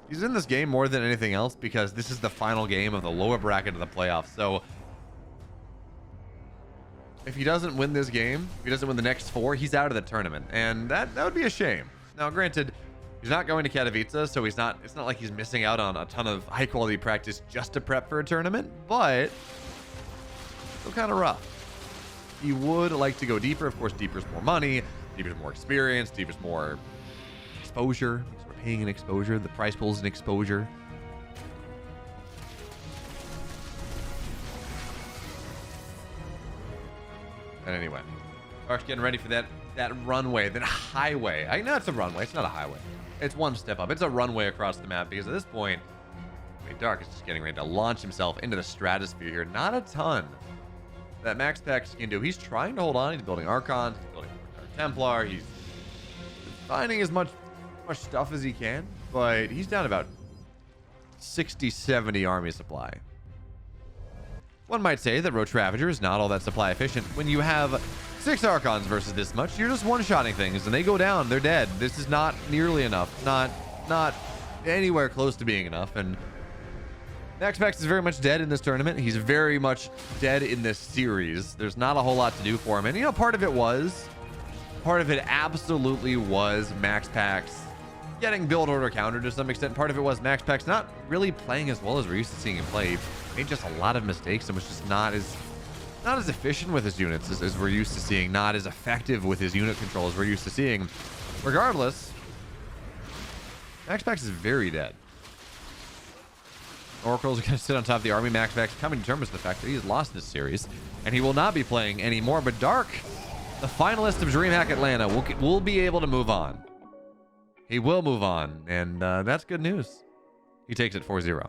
he's in this game more than anything else because this is the final game of the lower bracket of the playoffs, so if he doesn't win this game, if he doesn't win the next 4, he's out of the tournament, and that would be a shame. Now, granted, he's not going to Katowice, so it's not like he's missing out on a ton of high quality practice just to prep for a tournament, but still kind of rough. He would like to go deeper. Of course, deeper's more money, deeper's more experience, deeper's more exposure. Because we're paying an exposure. The prize pool's an exposure. And anyway, Dark's getting ready for that runway, that highway. I know it's a runway. It's not a highway. It's one step up. It's a runway across the map because at this point, I mean, Dark is just getting ready to launch himself into the stratosphere here. Not a ton that MaxPax can do. He's trying to hold on. He's building Archons. He's building Dark Templar. He's finding as much stuff as he can, but he's down about 60, 70 army supply. One might say that Roach Ravager is not all that supply efficient. When you have 6 Archons versus this much, you're just one-shotting things, and they go down. They're dead. This is not nearly enough. Not anywhere close to being enough. And MaxPax is very much dead in this tournament. He's very much dead in this series. There's not a whole lot to do for him. And, you know, part of it absolutely was MaxPax getting build order countered to some extent. Part of it was MaxPax not really playing as well as we're used to seeing him play. Made just a lot of mistakes and was just not as efficient with his units as we're used to seeing, not as effective with his unit control as we're used to seeing. Regardless, MaxPax is very dead. Oracle's going to sit on top of the army. MaxPax coming to terms with the fact that he has lost this series and he will not be playing anymore. But Dark, the finalist of Dreamhack Atlanta, will be able to move on. He will move on, and that's good news. He takes it 4-0.